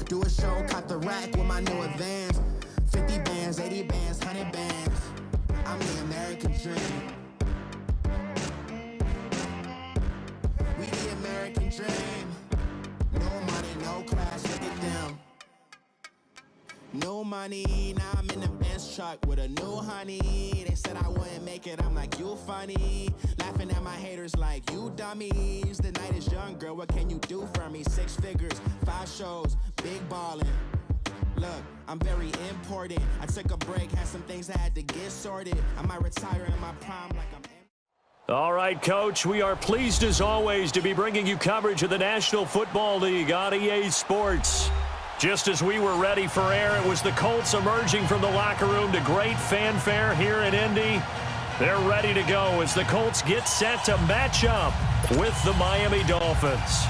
Do a show, caught the rack with my new advance. 50 bands, 80 bands, 100 bands. I'm the American dream. We the American dream. No money, no class, look at them. No money, now I'm in the Benz truck with a new honey. They said I wouldn't make it, I'm like, you funny. Laughing at my haters like, you dummies. The night is young, girl, what can you do for me? 6 figures, 5 shows, big ballin'. Look, I'm very important. I took a break, had some things I had to get sorted. I might retire in my prime like I'm... All right, Coach, we are pleased as always to be bringing you coverage of the National Football League on EA Sports. Just as we were ready for air, it was the Colts emerging from the locker room to great fanfare here in Indy. They're ready to go as the Colts get set to match up with the Miami Dolphins.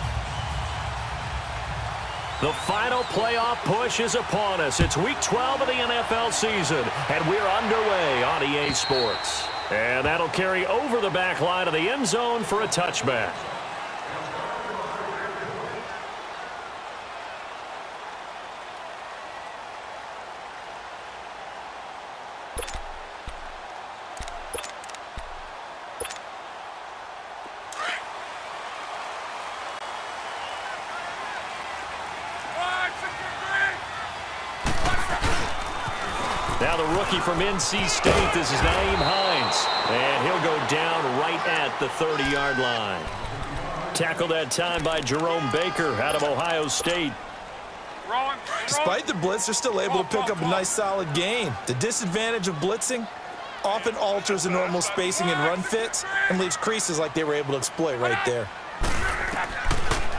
The final playoff push is upon us. It's Week 12 of the NFL season, and we're underway on EA Sports. And that'll carry over the back line of the end zone for a touchback. Now the rookie from NC State, this is Nyheim Hines, and he'll go down right at the 30-yard line. Tackled that time by Jerome Baker out of Ohio State. Despite the blitz, they're still able to pick up a nice solid gain. The disadvantage of blitzing often alters the normal spacing and run fits and leaves creases like they were able to exploit right there.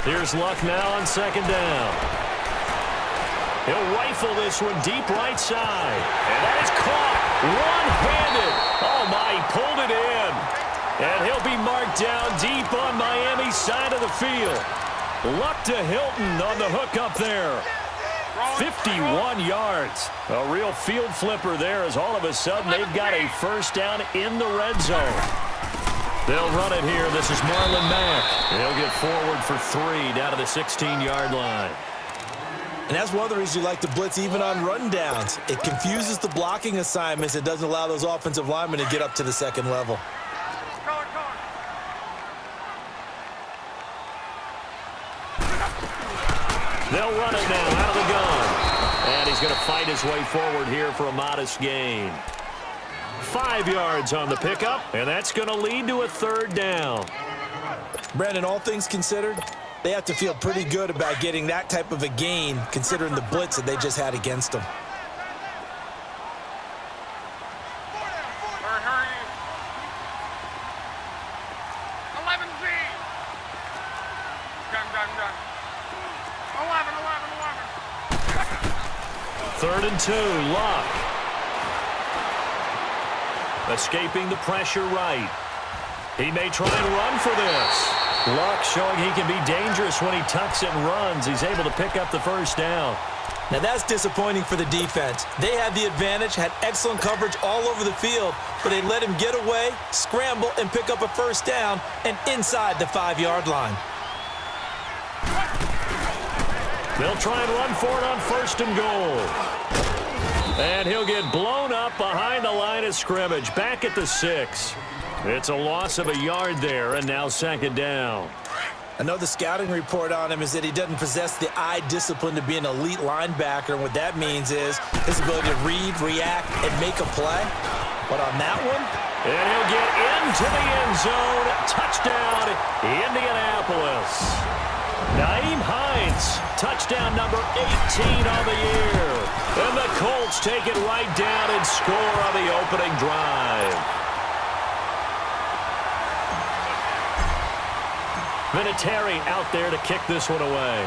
Here's Luck now on 2nd down. He'll rifle this one deep right side. And that is caught one-handed. Oh, my, he pulled it in. And he'll be marked down deep on Miami's side of the field. Luck to Hilton on the hook up there. 51 yards. A real field flipper there as all of a sudden they've got a first down in the red zone. They'll run it here. This is Marlon Mack. He'll get forward for 3 down to the 16-yard line. And that's one of the reasons you like to blitz even on rundowns. It confuses the blocking assignments. It doesn't allow those offensive linemen to get up to the second level. They'll run it now out of the gun. And he's going to fight his way forward here for a modest gain. 5 yards on the pickup, and that's going to lead to a 3rd down. Brandon, all things considered, they have to feel pretty good about getting that type of a gain considering the blitz that they just had against them. Third and 2, Luck. Escaping the pressure right. He may try and run for this. Luck showing he can be dangerous when he tucks and runs. He's able to pick up the first down. Now that's disappointing for the defense. They had the advantage, had excellent coverage all over the field, but they let him get away, scramble, and pick up a first down and inside the 5-yard line. They'll try and run for it on 1st and goal. And he'll get blown up behind the line of scrimmage, back at the 6. It's a loss of a yard there, and now 2nd down. I know the scouting report on him is that he doesn't possess the eye discipline to be an elite linebacker, and what that means is his ability to read, react, and make a play. But on that one, and he'll get into the end zone. Touchdown, Indianapolis. Nyheim Hines, touchdown number 18 on the year. And the Colts take it right down and score on the opening drive. Vinatieri out there to kick this one away.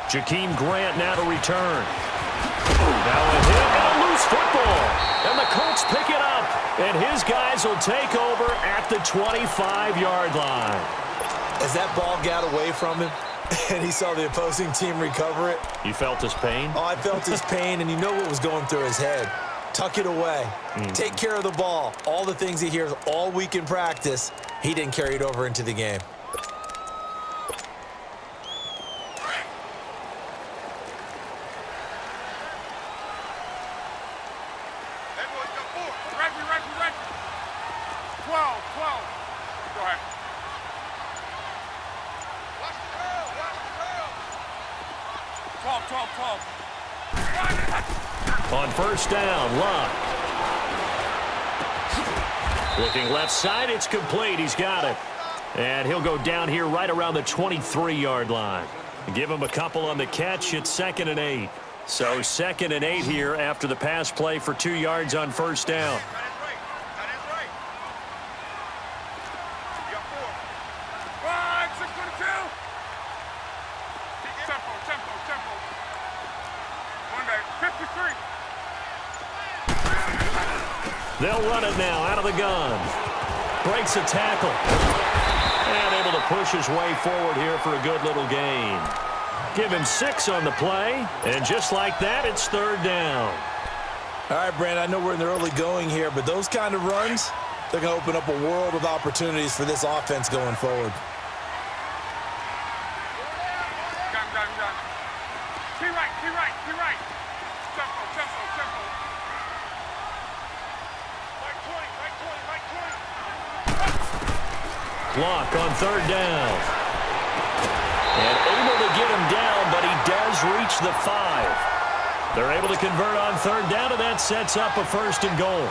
Jakeem Grant now to return. Now a hit and a loose football. And the Colts pick it up. And his guys will take over at the 25-yard line. As that ball got away from him and he saw the opposing team recover it. You felt his pain? Oh, I felt his pain, and you know what was going through his head. Tuck it away. Take care of the ball. All the things he hears all week in practice, he didn't carry it over into the game. On first down, Luck. Looking left side, it's complete. He's got it. And he'll go down here right around the 23-yard line. Give him a couple on the catch. It's 2nd and 8. So 2nd and 8 here after the pass play for 2 yards on first down. They'll run it now out of the gun. Breaks a tackle. And able to push his way forward here for a good little gain. Give him 6 on the play. And just like that, it's 3rd down. All right, Brandon, I know we're in the early going here, but those kind of runs, they're going to open up a world of opportunities for this offense going forward. Clock on 3rd down. And able to get him down, but he does reach the 5. They're able to convert on 3rd down, and that sets up a 1st and goal.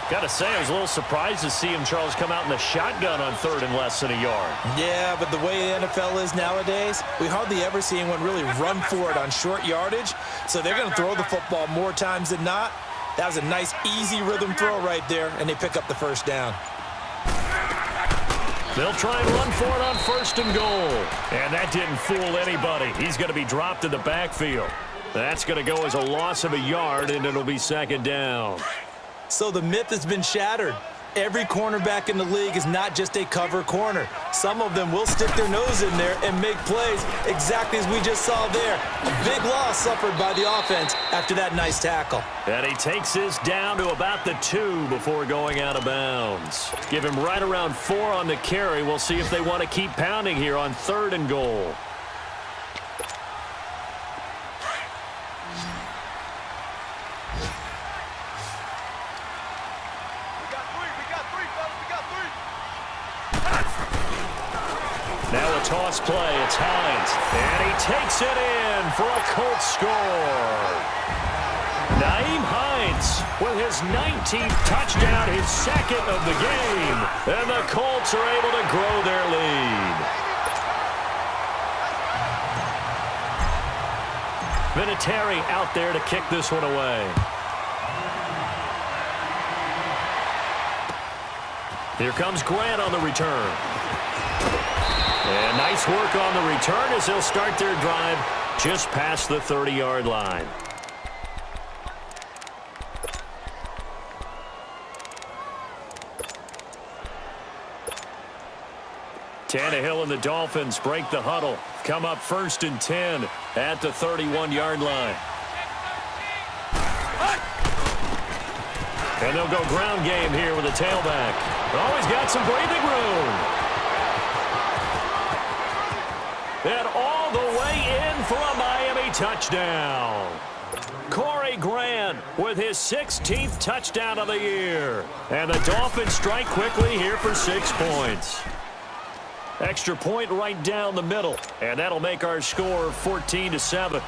Got to say, I was a little surprised to see him, Charles, come out in the shotgun on 3rd and less than a yard. Yeah, but the way the NFL is nowadays, we hardly ever see anyone really run for it on short yardage. So they're going to throw the football more times than not. That was a nice, easy rhythm throw right there, and they pick up the 1st down. They'll try and run for it on 1st and goal. And that didn't fool anybody. He's going to be dropped in the backfield. That's going to go as a loss of a yard, and it'll be 2nd down. So the myth has been shattered. Every cornerback in the league is not just a cover corner. Some of them will stick their nose in there and make plays exactly as we just saw there. A big loss suffered by the offense after that nice tackle. And he takes this down to about the 2 before going out of bounds. Give him right around 4 on the carry. We'll see if they want to keep pounding here on 3rd and goal. Now a toss play. It's Hines. And he takes it in for a Colts score. Nyheim Hines with his 19th touchdown, his 2nd of the game. And the Colts are able to grow their lead. Vinatieri out there to kick this one away. Here comes Grant on the return. And nice work on the return as they'll start their drive just past the 30-yard line. Tannehill and the Dolphins break the huddle. Come up 1st and 10 at the 31-yard line. And they'll go ground game here with a tailback. Always got some breathing room. And all the way in for a Miami touchdown. Corey Grant with his 16th touchdown of the year. And the Dolphins strike quickly here for 6 points. Extra point right down the middle. And that'll make our score 14-7.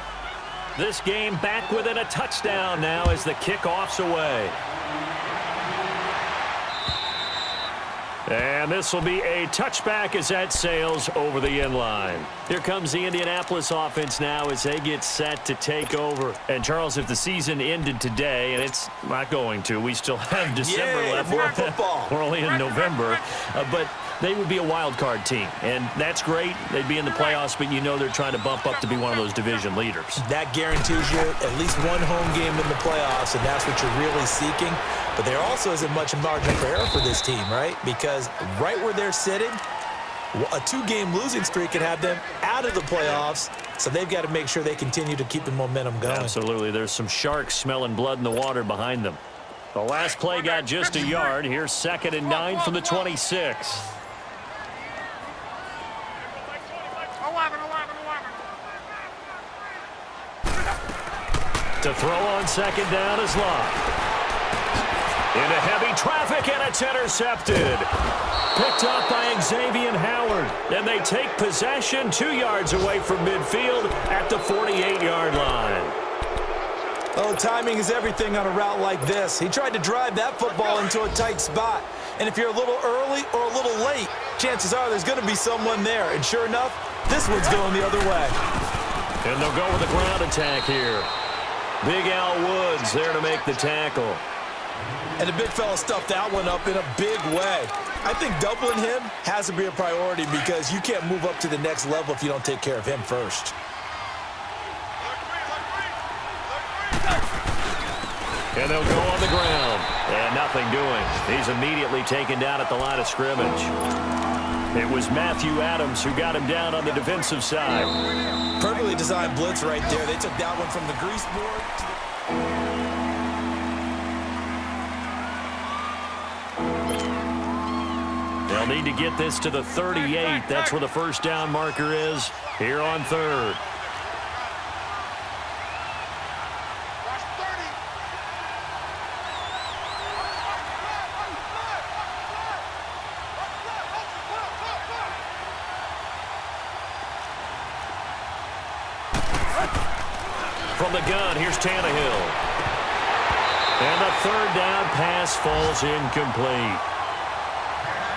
This game back within a touchdown now as the kickoff's away. And this will be a touchback as that sails over the end line. Here comes the Indianapolis offense now as they get set to take over. And, Charles, if the season ended today, and it's not going to, we still have December left. More football. We're only in November. But they would be a wild card team. And that's great. They'd be in the playoffs, but you know they're trying to bump up to be one of those division leaders. That guarantees you at least one home game in the playoffs, and that's what you're really seeking. But there also isn't much margin for error for this team, right? Because right where they're sitting, a 2-game losing streak could have them out of the playoffs, so they've got to make sure they continue to keep the momentum going. Absolutely. There's some sharks smelling blood in the water behind them. The last play got just a yard. Here's 2nd and 9 from the 26. To throw on 2nd down is Locke. Into heavy traffic, and it's intercepted. Picked up by Xavier Howard. And they take possession 2 yards away from midfield at the 48-yard line. Oh, timing is everything on a route like this. He tried to drive that football into a tight spot. And if you're a little early or a little late, chances are there's going to be someone there. And sure enough, this one's going the other way. And they'll go with a ground attack here. Big Al Woods there to make the tackle. And the big fella stuffed that one up in a big way. I think doubling him has to be a priority because you can't move up to the next level if you don't take care of him first. And they'll go on the ground. And nothing doing. He's immediately taken down at the line of scrimmage. It was Matthew Adams who got him down on the defensive side. Perfectly designed blitz right there. They took that one from the grease board to the... They'll need to get this to the 38. That's where the first down marker is here on third. From the gun, here's Tannehill. And the third down pass falls incomplete.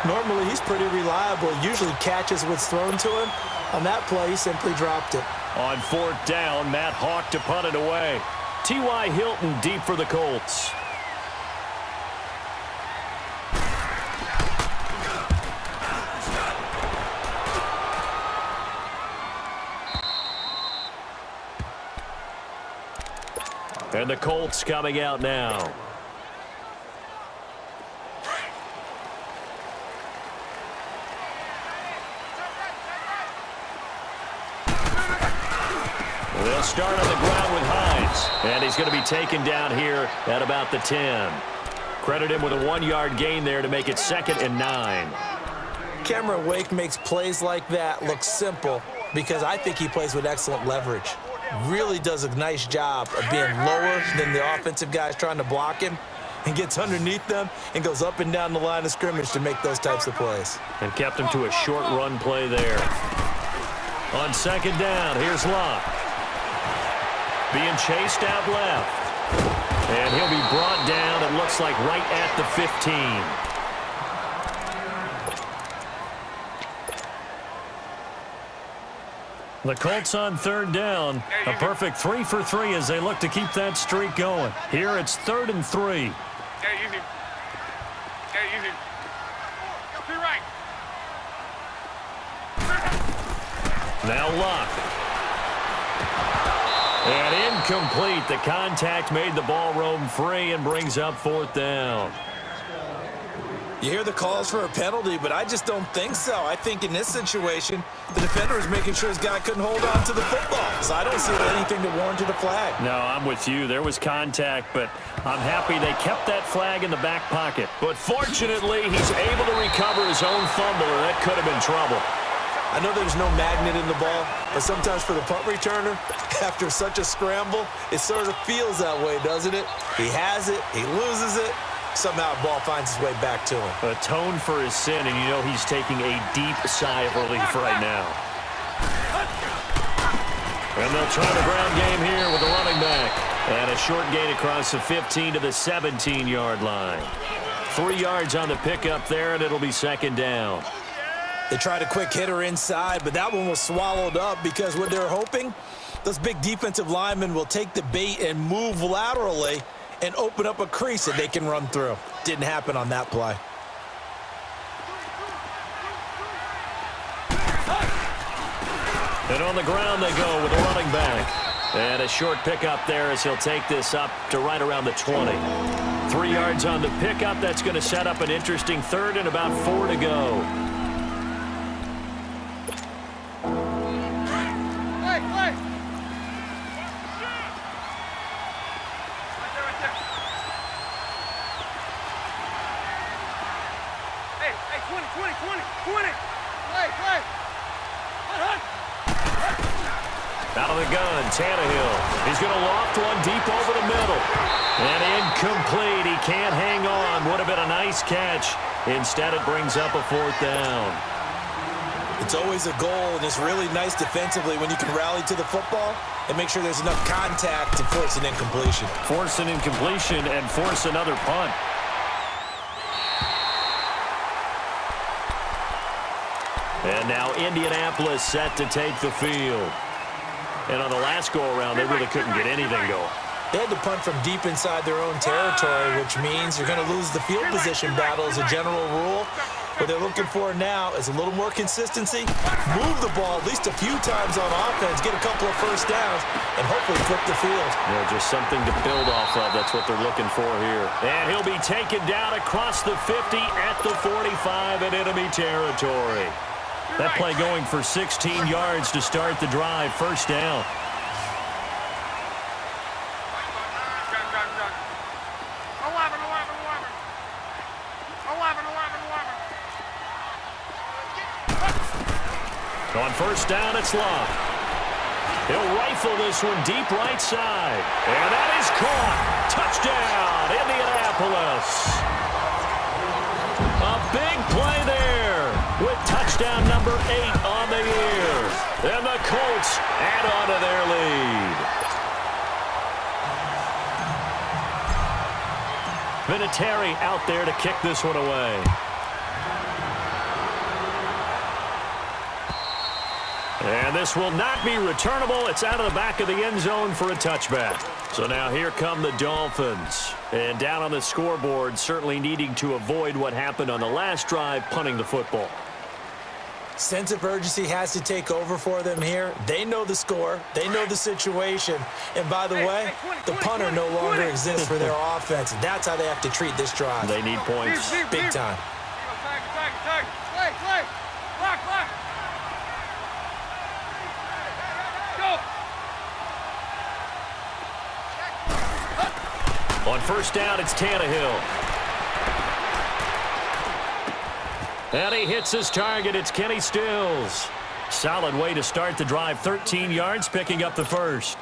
Normally, he's pretty reliable. He usually catches what's thrown to him. On that play, he simply dropped it. On fourth down, Matt Hawk to punt it away. T.Y. Hilton deep for the Colts. And the Colts coming out now. They'll start on the ground with Hines. And he's going to be taken down here at about the 10. Credit him with a 1-yard gain there to make it 2nd and 9. Cameron Wake makes plays like that look simple because I think he plays with excellent leverage. Really does a nice job of being lower than the offensive guys trying to block him and gets underneath them and goes up and down the line of scrimmage to make those types of plays. And kept him to a short run play there. On 2nd down, here's Locke. Being chased out left. And he'll be brought down, it looks like, right at the 15. The Colts on 3rd down. A perfect 3 for 3 as they look to keep that streak going. Here it's 3rd and 3. Now Locke. And incomplete. The contact made the ball roam free and brings up 4th down. You hear the calls for a penalty, but I just don't think so. I think in this situation, the defender is making sure his guy couldn't hold on to the football. So I don't see anything that warranted a flag. No, I'm with you. There was contact, but I'm happy they kept that flag in the back pocket. But fortunately, he's able to recover his own fumble, or that could have been trouble. I know there's no magnet in the ball, but sometimes for the punt returner, after such a scramble, it sort of feels that way, doesn't it? He has it, he loses it. Somehow the ball finds its way back to him. Atone for his sin, and you know he's taking a deep sigh of relief right now. And they'll try the ground game here with the running back. And a short gain across the 15 to the 17-yard line. 3 yards on the pickup there, and it'll be 2nd down. They tried a quick hitter inside, but that one was swallowed up because what they're hoping, those big defensive linemen will take the bait and move laterally and open up a crease that they can run through. Didn't happen on that play. And on the ground they go with the running back. And a short pickup there as he'll take this up to right around the 20. 3 yards on the pickup. That's going to set up an interesting 3rd and about 4 to go. That'll Out of the gun, Tannehill. He's going to loft one deep over the middle. And incomplete. He can't hang on. Would have been a nice catch. Instead, it brings up a 4th down. It's always a goal, and it's really nice defensively when you can rally to the football and make sure there's enough contact to force an incompletion. Force an incompletion and force another punt. And now Indianapolis set to take the field. And on the last go-around, they really couldn't get anything going. They had to punt from deep inside their own territory, which means you're going to lose the field position battle as a general rule. What they're looking for now is a little more consistency, move the ball at least a few times on offense, get a couple of first downs, and hopefully flip the field. Yeah, just something to build off of. That's what they're looking for here. And he'll be taken down across the 50 at the 45 in enemy territory. That play going for 16 yards to start the drive. First down. On first down, it's Love. He'll rifle this one deep right side. And that is caught. Touchdown, Indianapolis. A big play there with touchdown number 8 on the year. And the Colts add on to their lead. Vinatieri out there to kick this one away. And this will not be returnable. It's out of the back of the end zone for a touchback. So now here come the Dolphins. And down on the scoreboard, certainly needing to avoid what happened on the last drive, punting the football. Sense of urgency has to take over for them here. They know the score. They know the situation. And by the way, the punter no longer exists for their offense. And that's how they have to treat this drive. They need points. Big time. On first down, it's Tannehill. And he hits his target. It's Kenny Stills. Solid way to start the drive. 13 yards, picking up the first.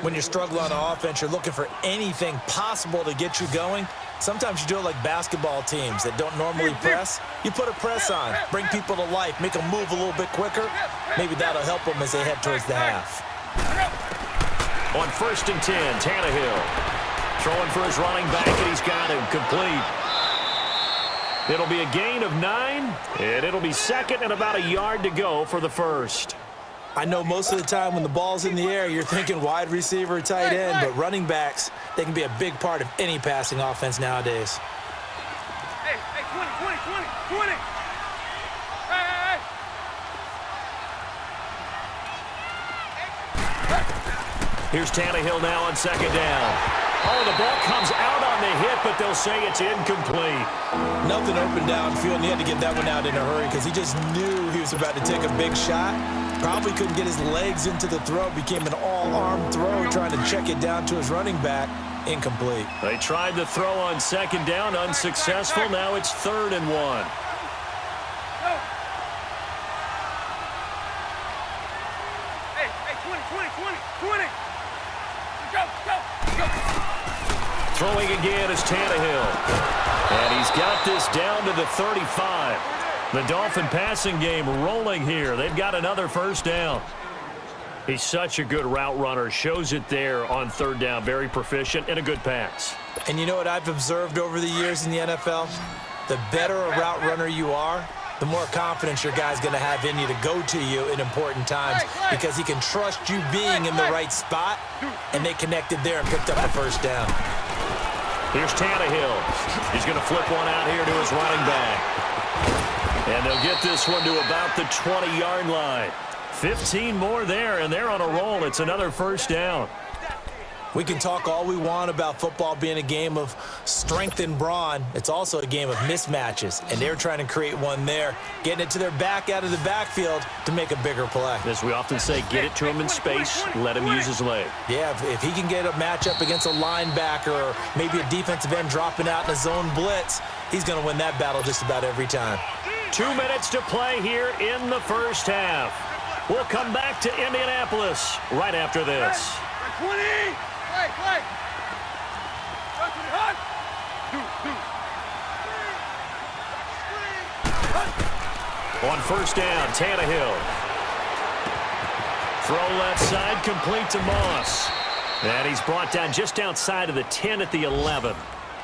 When you're struggling on offense, you're looking for anything possible to get you going. Sometimes you do it like basketball teams that don't normally press. You put a press on, bring people to life, make them move a little bit quicker. Maybe that'll help them as they head towards the half. On first and 10, Tannehill. Throwing for his running back, and he's got him complete. It'll be a gain of 9, and it'll be second and about a yard to go for the first. I know most of the time when the ball's in the air, you're thinking wide receiver, tight end, but running backs, they can be a big part of any passing offense nowadays. Hey, 20. Hey. Here's Tannehill now on second down. Oh, the ball comes out on the hit, but they'll say it's incomplete. Nothing open downfield, and he had to get that one out in a hurry because he just knew he was about to take a big shot. Probably couldn't get his legs into the throw. Became an all-arm throw, trying to check it down to his running back. Incomplete. They tried the throw on second down, unsuccessful. Now it's 3rd and 1. Hey, 20. Go. Throwing again is Tannehill. And he's got this down to the 35. The Dolphin passing game rolling here. They've got another first down. He's such a good route runner. Shows it there on 3rd down. Very proficient and a good pass. And you know what I've observed over the years in the NFL? The better a route runner you are, the more confidence your guy's going to have in you to go to you in important times because he can trust you being in the right spot, and they connected there and picked up the first down. Here's Tannehill. He's going to flip one out here to his running back. And they'll get this one to about the 20-yard line. 15 more there, and they're on a roll. It's another first down. We can talk all we want about football being a game of strength and brawn. It's also a game of mismatches, and they're trying to create one there, getting it to their back out of the backfield to make a bigger play. As we often say, get it to him in space, let him use his leg. Yeah, if he can get a matchup against a linebacker or maybe a defensive end dropping out in a zone blitz, he's going to win that battle just about every time. 2 minutes to play here in the first half. We'll come back to Indianapolis right after this. 20. Play. Go to the hunt. On first down, Tannehill. Throw left side, complete to Moss. And he's brought down just outside of the 10 at the 11.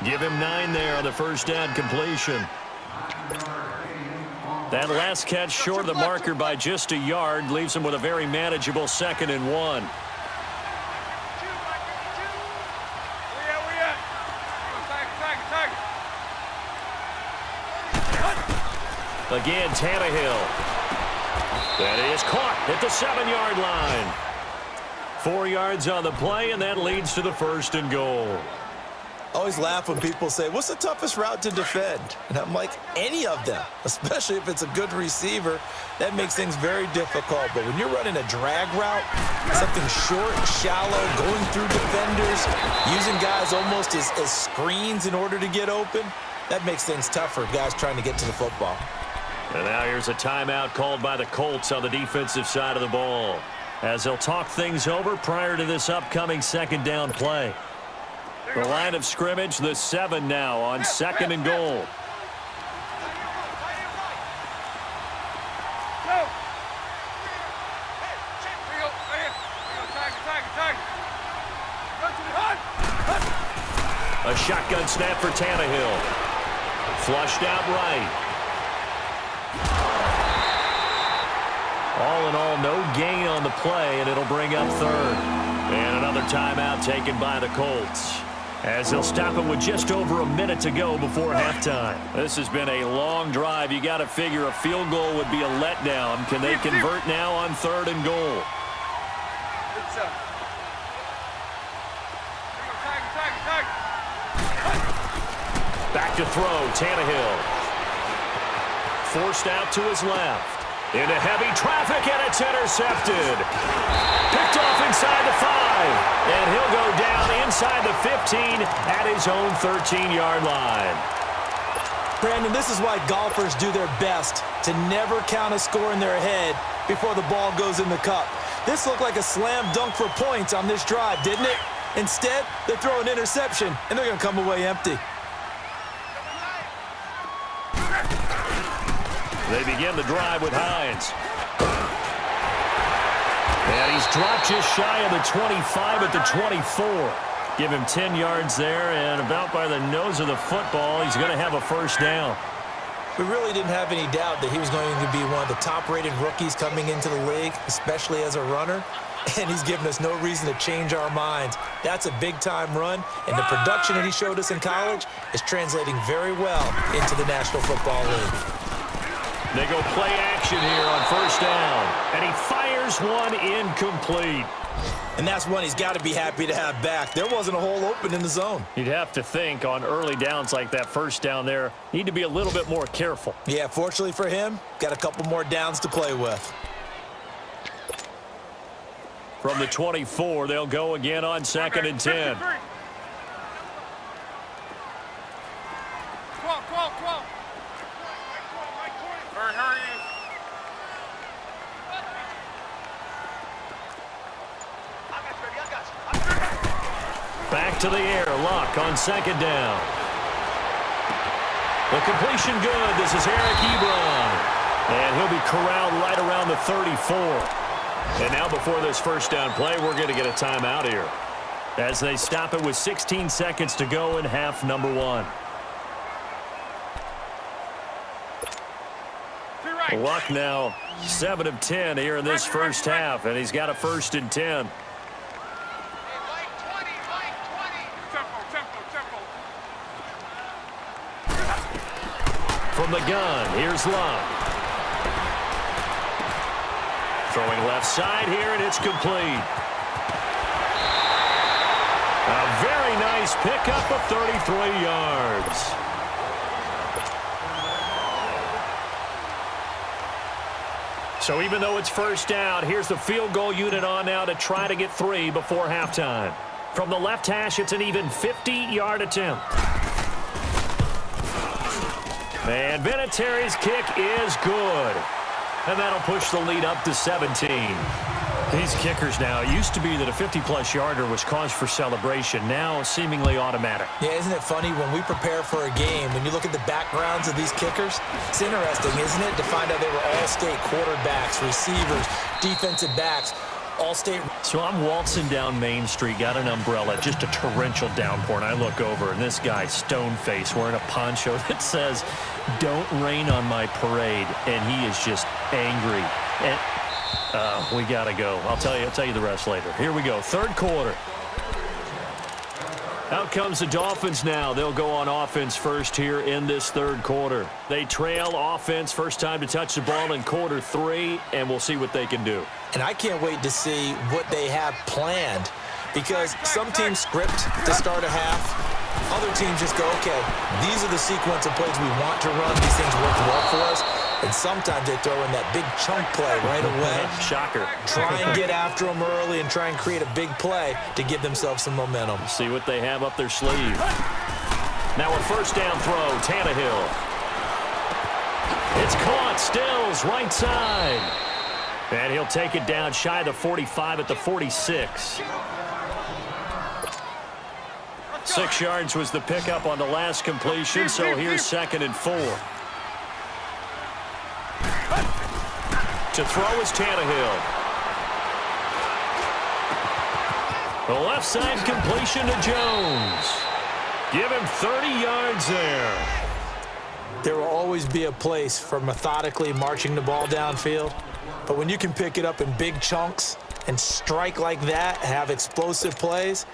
Give him 9 there on the first down completion. That last catch short of the marker by just a yard leaves him with a very manageable 2nd and 1. Again, Tannehill. That is caught at the 7-yard line. 4 yards on the play, and that leads to the 1st and goal. Always laugh when people say, what's the toughest route to defend? And I'm like, any of them, especially if it's a good receiver. That makes things very difficult. But when you're running a drag route, something short, shallow, going through defenders, using guys almost as screens in order to get open, that makes things tough for guys trying to get to the football. And now here's a timeout called by the Colts on the defensive side of the ball, as they'll talk things over prior to this upcoming 2nd down play. The line of scrimmage, the 7 now on 2nd and goal. A shotgun snap for Tannehill. Flushed out right. All in all, no gain on the play, and it'll bring up 3rd. And another timeout taken by the Colts, as they'll stop it with just over a minute to go before halftime. This has been a long drive. You got to figure a field goal would be a letdown. Can they convert now on 3rd and goal? Back to throw, Tannehill. Forced out to his left. Into heavy traffic, and it's intercepted. Picked off inside the 5. And he'll go down inside the 15 at his own 13-yard line. Brandon, this is why golfers do their best to never count a score in their head before the ball goes in the cup. This looked like a slam dunk for points on this drive, didn't it? Instead, they throw an interception, and they're going to come away empty. They begin the drive with Hines. And he's dropped just shy of the 25 at the 24. Give him 10 yards there, and about by the nose of the football, he's going to have a 1st down. We really didn't have any doubt that he was going to be one of the top-rated rookies coming into the league, especially as a runner. And he's given us no reason to change our minds. That's a big-time run, and the production that he showed us in college is translating very well into the National Football League. They go play action here on 1st down, and he fires one incomplete. And that's one he's got to be happy to have back. There wasn't a hole open in the zone. You'd have to think on early downs like that 1st down there, need to be a little bit more careful. Yeah, fortunately for him, got a couple more downs to play with. From the 24, they'll go again on 2nd and 10. Back to the air, Luck on 2nd down. The completion good. This is Eric Ebron. And he'll be corralled right around the 34. And now before this 1st down play, we're going to get a timeout here, as they stop it with 16 seconds to go in half number 1. Luck now 7 of 10 here in this 1st half, and he's got a 1st and 10. From the gun, here's Luck. Throwing left side here, and it's complete. A very nice pickup of 33 yards. So even though it's 1st down, here's the field goal unit on now to try to get 3 before halftime. From the left hash, it's an even 50-yard attempt. And Vinatieri's kick is good. And that'll push the lead up to 17. These kickers now, it used to be that a 50-plus yarder was cause for celebration. Now seemingly automatic. Yeah, isn't it funny when we prepare for a game, when you look at the backgrounds of these kickers, it's interesting, isn't it, to find out they were all-state quarterbacks, receivers, defensive backs, all-state. So I'm waltzing down Main Street, got an umbrella, just a torrential downpour, and I look over, and this guy, stone-faced, wearing a poncho that says, "Don't rain on my parade," and he is just angry. And we got to go. I'll tell you the rest later. Here we go, third quarter. Out comes the Dolphins now. They'll go on offense first here in this third quarter. They trail offense, first time to touch the ball in quarter 3, and we'll see what they can do. And I can't wait to see what they have planned, because some teams script to start a half. Other teams just go, okay, these are the sequence of plays we want to run. These things work well for us. And sometimes they throw in that big chunk play right away. Shocker. Try and get after them early and try and create a big play to give themselves some momentum. See what they have up their sleeve. Now a first down throw, Tannehill. It's caught, Stills, right side. And he'll take it down shy of the 45 at the 46. 6 yards was the pickup on the last completion, so here's 2nd and 4. To throw is Tannehill. The left side completion to Jones. Give him 30 yards there. There will always be a place for methodically marching the ball downfield, but when you can pick it up in big chunks and strike like that, have explosive plays,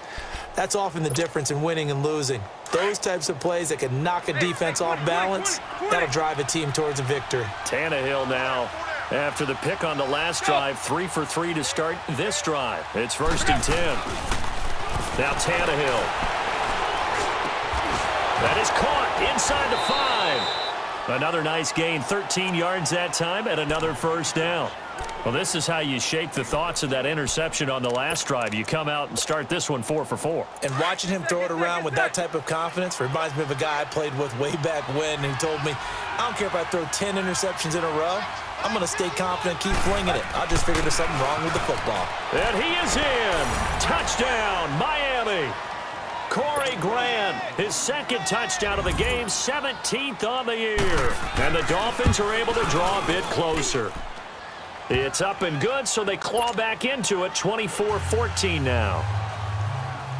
that's often the difference in winning and losing. Those types of plays that can knock a defense off balance, that'll drive a team towards a victory. Tannehill now, after the pick on the last drive, 3 for 3 to start this drive. It's 1st and 10. Now Tannehill. That is caught inside the 5. Another nice gain, 13 yards that time, and another first down. Well, this is how you shake the thoughts of that interception on the last drive. You come out and start this one 4 for 4. And watching him throw it around with that type of confidence reminds me of a guy I played with way back when, and he told me, I don't care if I throw 10 interceptions in a row. I'm going to stay confident, keep flinging it. I just figured there's something wrong with the football. And he is in. Touchdown, Miami. Corey Grant, his 2nd touchdown of the game, 17th on the year. And the Dolphins are able to draw a bit closer. It's up and good, so they claw back into it, 24-14 now.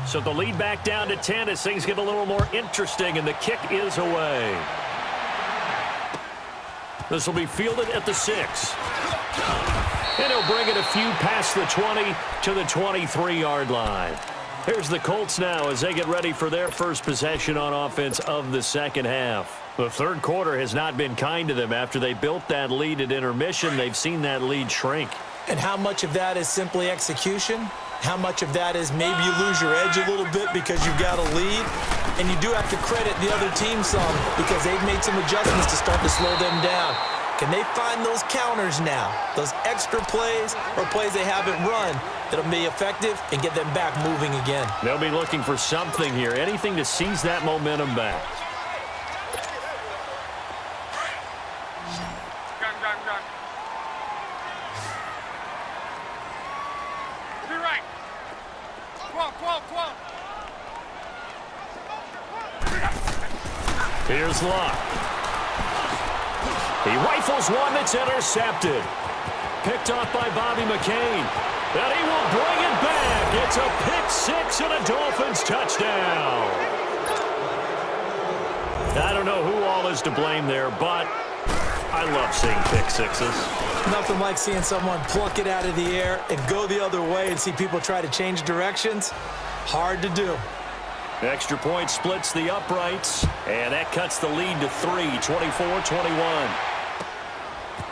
So the lead back down to 10 as things get a little more interesting, and the kick is away. This will be fielded at the 6. And he'll bring it a few past the 20 to the 23-yard line. Here's the Colts now as they get ready for their first possession on offense of the second half. The third quarter has not been kind to them. After they built that lead at intermission, they've seen that lead shrink. And how much of that is simply execution? How much of that is maybe you lose your edge a little bit because you've got a lead? And you do have to credit the other team some because they've made some adjustments to start to slow them down. Can they find those counters now, those extra plays or plays they haven't run that'll be effective and get them back moving again? They'll be looking for something here, anything to seize that momentum back. Gun. Be right. 12. Here's Luck. He rifles one that's intercepted. Picked off by Bobby McCain. And he will bring it back. It's a pick 6 and a Dolphins touchdown. I don't know who all is to blame there, but I love seeing pick 6s. Nothing like seeing someone pluck it out of the air and go the other way and see people try to change directions. Hard to do. Extra point splits the uprights, and that cuts the lead to 3, 24-21.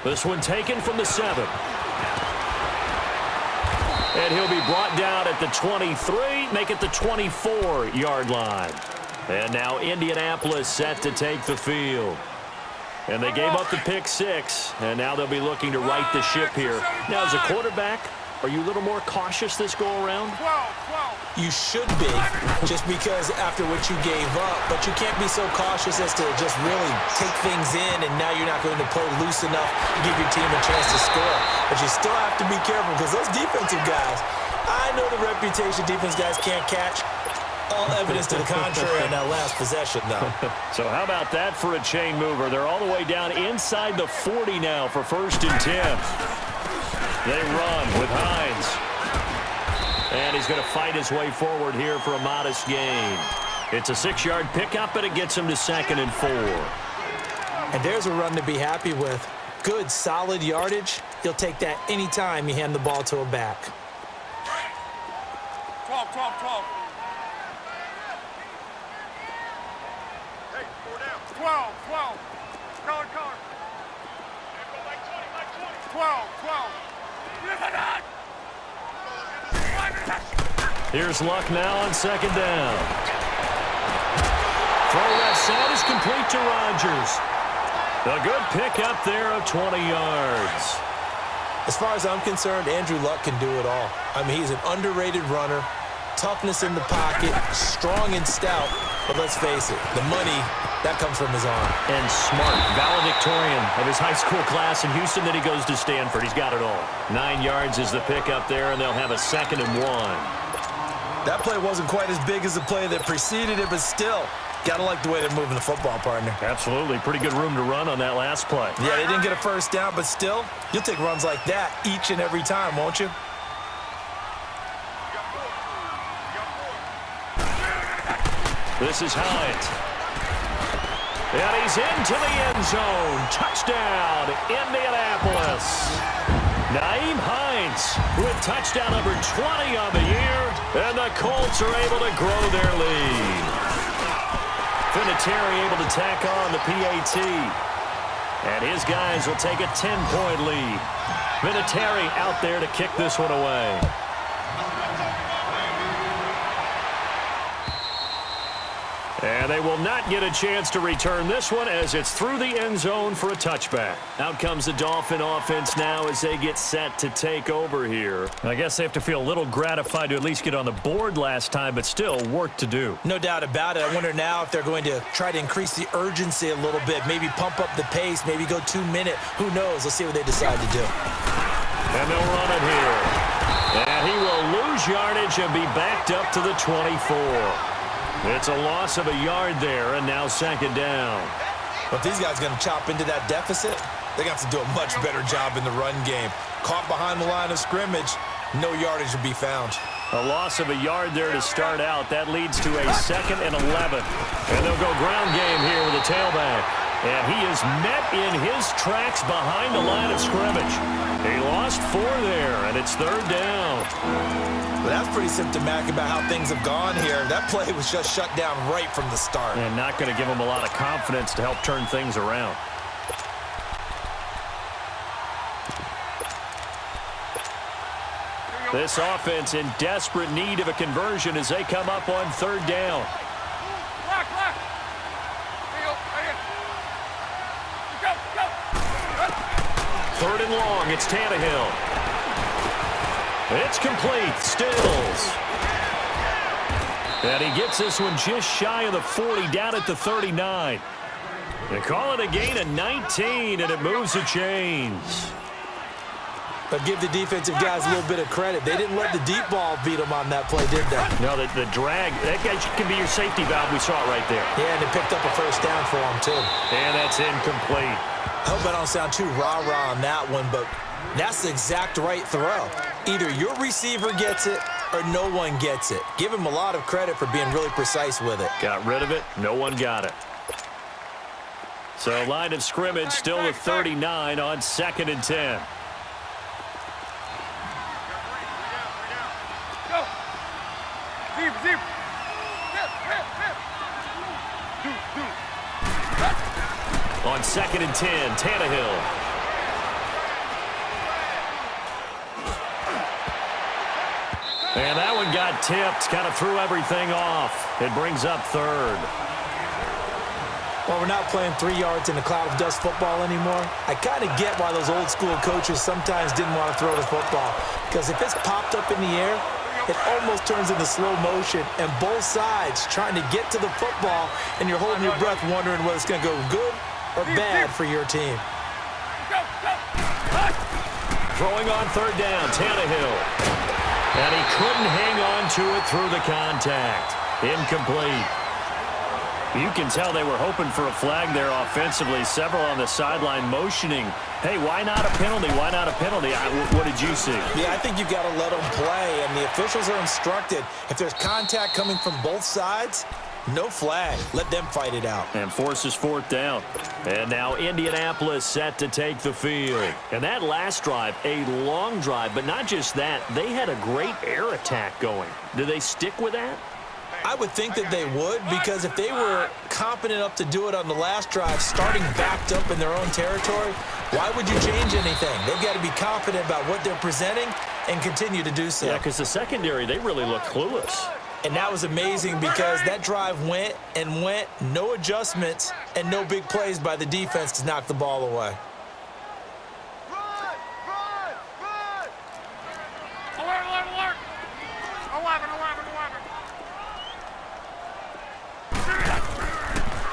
This one taken from the 7. And he'll be brought down at the 23, make it the 24-yard line. And now Indianapolis set to take the field. And they gave up the pick 6, and now they'll be looking to right the ship here. Now, as a quarterback, Are you a little more cautious this go-around? 12. You should be, just because after what you gave up, but you can't be so cautious as to just really take things in, and now you're not going to play loose enough to give your team a chance to score. But you still have to be careful, because those defensive guys, I know the reputation defense guys can't catch. All evidence to the contrary on that last possession, though. So how about that for a chain mover? They're all the way down inside the 40 now for 1st and 10. They run with Hines. And he's going to fight his way forward here for a modest gain. It's a 6-yard pickup, and it gets him to 2nd and 4. And there's a run to be happy with. Good, solid yardage. You'll take that anytime you hand the ball to a back. 12. Hey, 4 down. 12. Collar. 12. Here's Luck now on 2nd down. Throw left side is complete to Rodgers. A good pickup there of 20 yards. As far as I'm concerned, Andrew Luck can do it all. I mean, he's an underrated runner, toughness in the pocket, strong and stout, but let's face it, the money, that comes from his arm. And smart, valedictorian of his high school class in Houston. Then he goes to Stanford. He's got it all. 9 yards is the pickup there, and they'll have a 2nd and 1. That play wasn't quite as big as the play that preceded it, but still, got to like the way they're moving the football, partner. Absolutely. Pretty good room to run on that last play. Yeah, they didn't get a 1st down, but still, you'll take runs like that each and every time, won't you? This is Hines. And he's into the end zone. Touchdown, Indianapolis. Nyheim Hines with touchdown number 20 on the year, and the Colts are able to grow their lead. Vinatieri able to tack on the PAT, and his guys will take a 10-point lead. Vinatieri out there to kick this one away. And they will not get a chance to return this one as it's through the end zone for a touchback. Out comes the Dolphin offense now as they get set to take over here. I guess they have to feel a little gratified to at least get on the board last time, but still work to do. No doubt about it. I wonder now if they're going to try to increase the urgency a little bit, maybe pump up the pace, maybe go 2-minute. Who knows? Let's see what they decide to do. And they'll run it here. And he will lose yardage and be backed up to the 24. It's a loss of a yard there, and now 2nd down. But if these guys are going to chop into that deficit, they're going to have to do a much better job in the run game. Caught behind the line of scrimmage, no yardage will be found. A loss of a yard there to start out. That leads to a 2nd and 11. And they'll go ground game here with a tailback. And he is met in his tracks behind the line of scrimmage. He lost 4 there, and it's 3rd down. But that's pretty symptomatic about how things have gone here. That play was just shut down right from the start. And not going to give him a lot of confidence to help turn things around. This offense in desperate need of a conversion as they come up on 3rd down. Lock. Go. 3rd and long, it's Tannehill. It's complete, Stills. And he gets this one just shy of the 40, down at the 39. They call it a gain of 19, and it moves the chains. But give the defensive guys a little bit of credit. They didn't let the deep ball beat them on that play, did they? No, the drag, that guy can be your safety valve. We saw it right there. Yeah, and they picked up a 1st down for him, too. And that's incomplete. I hope I don't sound too rah-rah on that one, but that's the exact right throw. Either your receiver gets it or no one gets it. Give him a lot of credit for being really precise with it. Got rid of it. No one got it. So line of scrimmage still the 39 on 2nd and 10. Go. Zip. On 2nd and 10, Tannehill. And that one got tipped, kind of threw everything off. It brings up 3rd. While we're not playing 3 yards in a cloud of dust football anymore, I kind of get why those old school coaches sometimes didn't want to throw the football. Because if it's popped up in the air, it almost turns into slow motion, and both sides trying to get to the football, and you're holding your breath wondering whether it's going to go good or bad for your team. Throwing on third down, Tannehill. And he couldn't hang on to it through the contact. Incomplete. You can tell they were hoping for a flag there offensively. Several on the sideline motioning. Hey, why not a penalty? Why not a penalty? What did you see? Yeah, I think you've got to let them play, and the officials are instructed. If there's contact coming from both sides, no flag. Let them fight it out. And forces fourth down. And now Indianapolis set to take the field. And that last drive, a long drive, but not just that. They had a great air attack going. Do they stick with that? I would think that they would, because if they were confident enough to do it on the last drive, starting backed up in their own territory, why would you change anything? They've got to be confident about what they're presenting and continue to do so. Yeah, because the secondary, they really look clueless. And that was amazing because that drive went and went, no adjustments, and no big plays by the defense to knock the ball away.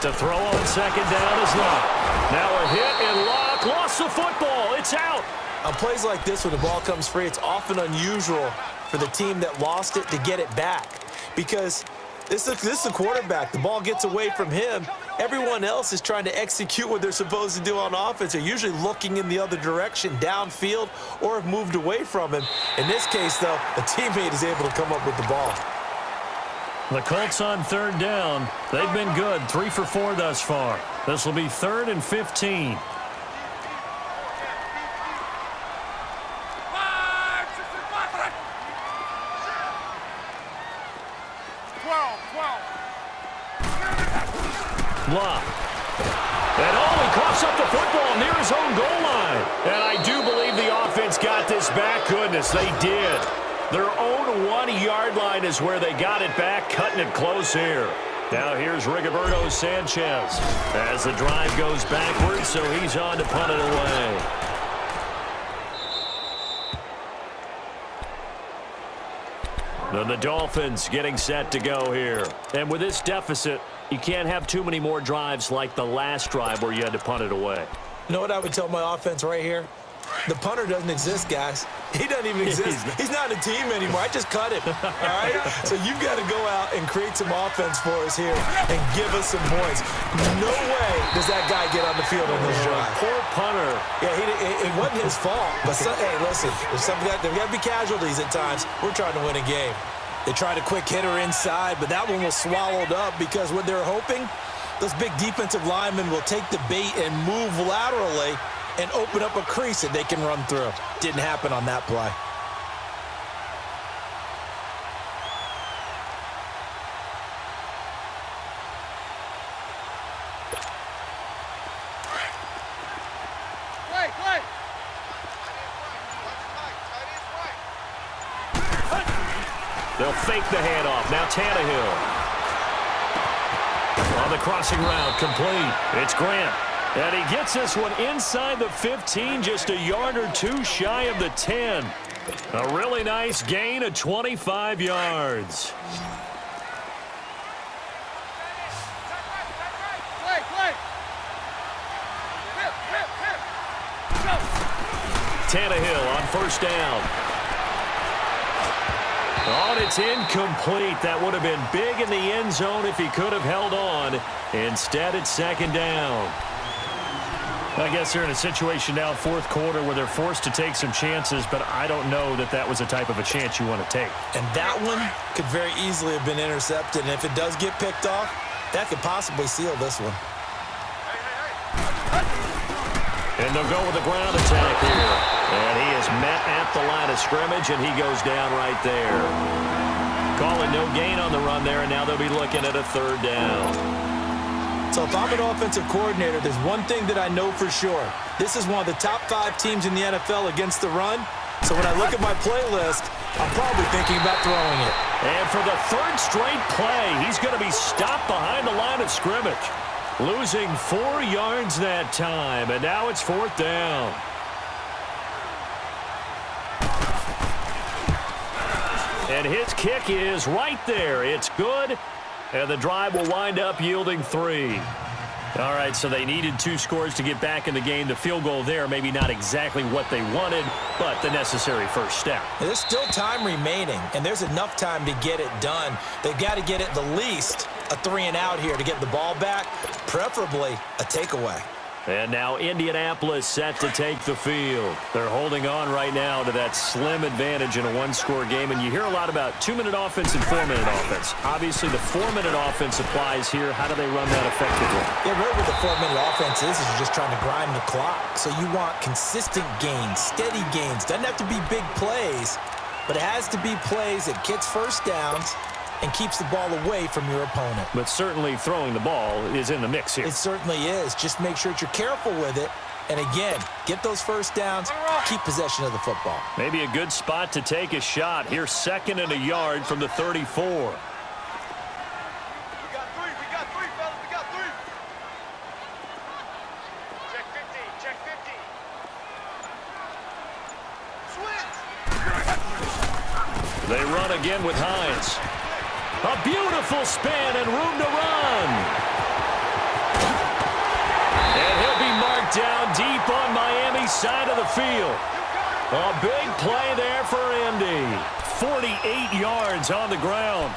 To throw on second down is Luck. Now a hit, and Luck lost the football. It's out. On plays like this, when the ball comes free, it's often unusual for the team that lost it to get it back, because this is the quarterback. The ball gets away from him. Everyone else is trying to execute what they're supposed to do on offense. They're usually looking in the other direction, downfield, or have moved away from him. In this case, though, a teammate is able to come up with the ball. The Colts on third down. They've been good, 3 for 4 thus far. This will be 3rd and 15. Luck. And he coughs up the football near his own goal line. And I do believe the offense got this back. Goodness, they did. Their own 1-yard line is where they got it back, cutting it close here. Now here's Rigoberto Sanchez as the drive goes backwards, so he's on to punt it away. Then the Dolphins getting set to go here. And with this deficit, you can't have too many more drives like the last drive where you had to punt it away. You know what I would tell my offense right here? The punter doesn't exist, guys. He doesn't even exist. He's not a team anymore. I just cut him, all right? So you've got to go out and create some offense for us here and give us some points. No way does that guy get on the field on this drive. Poor punter. Yeah, it wasn't his fault. But, hey, listen, there's got to be casualties at times. We're trying to win a game. They tried a quick hitter inside, but that one was swallowed up because what they're hoping, those big defensive linemen will take the bait and move laterally and open up a crease that they can run through. Didn't happen on that play. They'll fake the handoff. Now Tannehill. On the crossing route, complete. It's Grant. And he gets this one inside the 15, just a yard or two shy of the 10. A really nice gain of 25 yards. Tannehill on first down. Oh, and it's incomplete. That would have been big in the end zone if he could have held on. Instead, it's second down. I guess they're in a situation now, fourth quarter, where they're forced to take some chances, but I don't know that that was the type of a chance you want to take. And that one could very easily have been intercepted, and if it does get picked off, that could possibly seal this one. And they'll go with a ground attack here. And he is met at the line of scrimmage, and he goes down right there. Calling no gain on the run there, and now they'll be looking at a third down. So if I'm an offensive coordinator, there's one thing that I know for sure. This is one of the top 5 teams in the NFL against the run. So when I look at my playlist, I'm probably thinking about throwing it. And for the third straight play, he's going to be stopped behind the line of scrimmage. Losing 4 yards that time, and now it's 4th down. And his kick is right there. It's good, and the drive will wind up yielding 3. All right, so they needed 2 scores to get back in the game. The field goal there, maybe not exactly what they wanted, but the necessary first step. There's still time remaining, and there's enough time to get it done. They've got to get at the least a 3-and-out here to get the ball back, preferably a takeaway. And now Indianapolis set to take the field. They're holding on right now to that slim advantage in a 1-score game. And you hear a lot about 2-minute offense and 4-minute offense. Obviously, the 4-minute offense applies here. How do they run that effectively? Yeah, really what the 4-minute offense is you're just trying to grind the clock. So you want consistent gains, steady gains. Doesn't have to be big plays, but it has to be plays that gets first downs and keeps the ball away from your opponent. But certainly throwing the ball is in the mix here. It certainly is. Just make sure that you're careful with it. And again, get those first downs, keep possession of the football. Maybe a good spot to take a shot. Here's 2nd and a yard from the 34. We got 3, fellas, we got 3. Check 50, check 50. Switch. They run again with Hines. A beautiful spin and room to run. And he'll be marked down deep on Miami's side of the field. A big play there for Indy. 48 yards on the ground.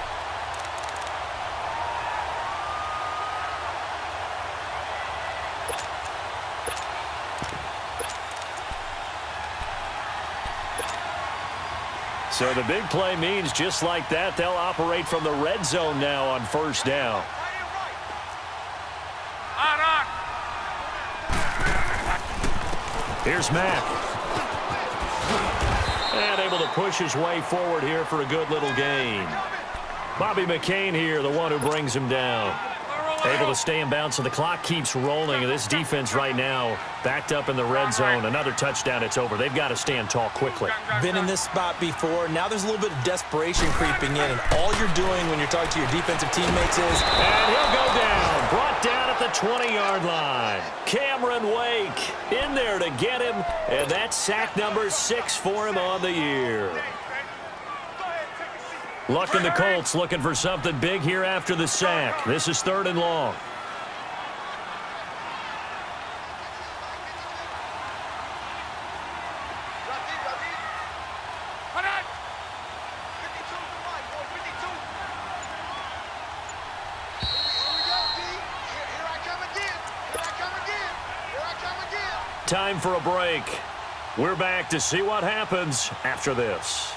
So the big play means just like that, they'll operate from the red zone now on 1st down. Here's Mack. And able to push his way forward here for a good little gain. Bobby McCain here, the one who brings him down. Able to stay in bounds, so the clock keeps rolling. And this defense right now backed up in the red zone. Another touchdown, it's over. They've got to stand tall quickly. Been in this spot before. Now there's a little bit of desperation creeping in. And all you're doing when you're talking to your defensive teammates is... And he'll go down. Brought down at the 20-yard line. Cameron Wake in there to get him. And that's sack number 6 for him on the year. Luck and the Colts looking for something big here after the sack. This is 3rd and long. Time for a break. We're back to see what happens after this.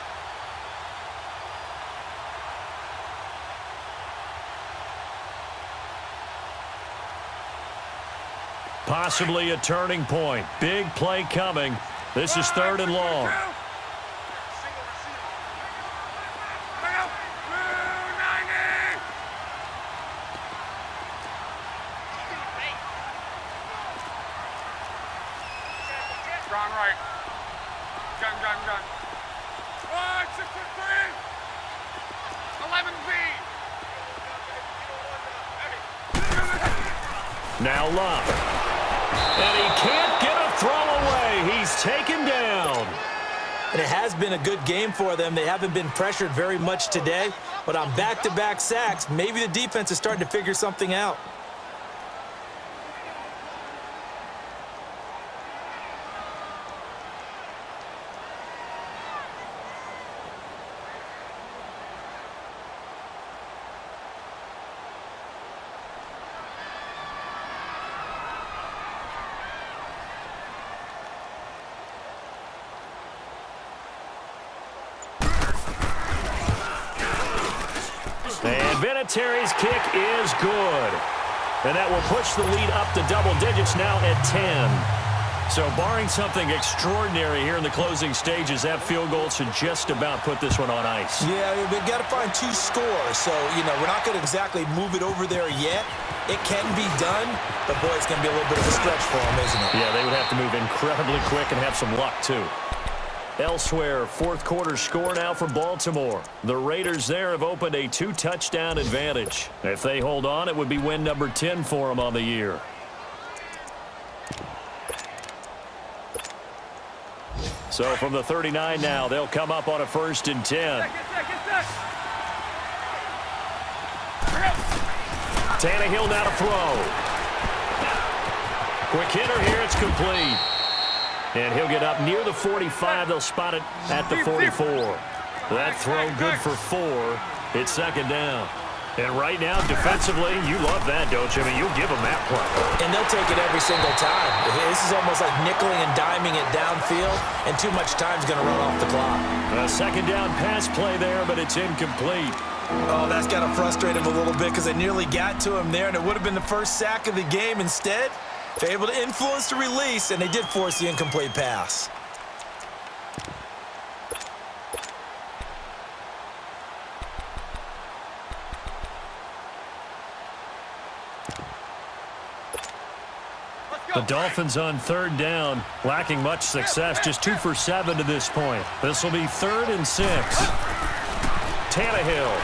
Possibly a turning point. Big play coming. This is 3rd and long. Strong right. Gun. 6-3. 11B. Now Love. And he can't get a throw away. He's taken down. And it has been a good game for them. They haven't been pressured very much today. But on back-to-back sacks, maybe the defense is starting to figure something out. And Vinatieri's kick is good. And that will push the lead up to double digits now at 10. So barring something extraordinary here in the closing stages, that field goal should just about put this one on ice. Yeah, we've got to find 2 scores. So, we're not going to exactly move it over there yet. It can be done, but boy, it's going to be a little bit of a stretch for them, isn't it? Yeah, they would have to move incredibly quick and have some luck, too. Elsewhere, fourth quarter score now for Baltimore. The Raiders there have opened a 2-touchdown advantage. If they hold on, it would be win number 10 for them on the year. So from the 39 now, they'll come up on a 1st and 10. Tannehill now to throw. Quick hitter here, it's complete. And he'll get up near the 45. They'll spot it at the 44. That throw good for 4. It's 2nd down. And right now, defensively, you love that, don't you? I mean, you'll give them that play. And they'll take it every single time. This is almost like nickeling and diming it downfield, and too much time's going to run off the clock. A 2nd down pass play there, but it's incomplete. Oh, that's got to frustrate him a little bit because they nearly got to him there, and it would have been the first sack of the game. Instead, they're able to influence the release, and they did force the incomplete pass. The Dolphins on 3rd down, lacking much success, just 2 for 7 to this point. This will be 3rd and 6. Tannehill.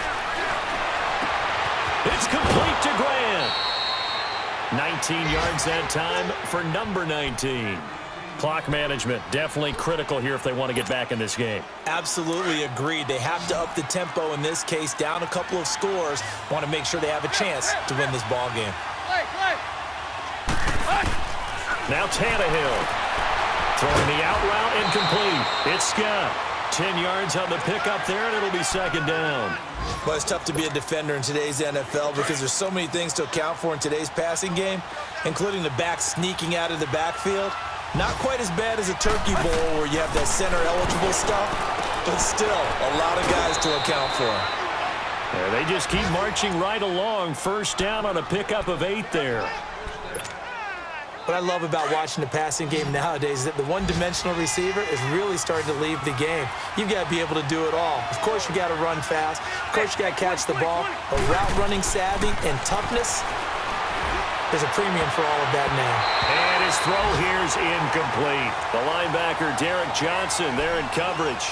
It's complete to Grant. 19 yards that time for number 19. Clock management definitely critical here if they want to get back in this game. Absolutely agreed. They have to up the tempo in this case, down a couple of scores. Want to make sure they have a chance to win this ball game. Now Tannehill. Throwing the out route incomplete. It's Scott. 10 yards on the pickup there, and it'll be 2nd down. Well, it's tough to be a defender in today's NFL because there's so many things to account for in today's passing game, including the back sneaking out of the backfield. Not quite as bad as a turkey bowl where you have that center-eligible stuff, but still a lot of guys to account for. Yeah, they just keep marching right along. 1st down on a pickup of 8 there. What I love about watching the passing game nowadays is that the one-dimensional receiver is really starting to leave the game. You've got to be able to do it all. Of course, you got to run fast. Of course, you got to catch the ball. But route running savvy and toughness, there's a premium for all of that now. And his throw here is incomplete. The linebacker, Derek Johnson, there in coverage.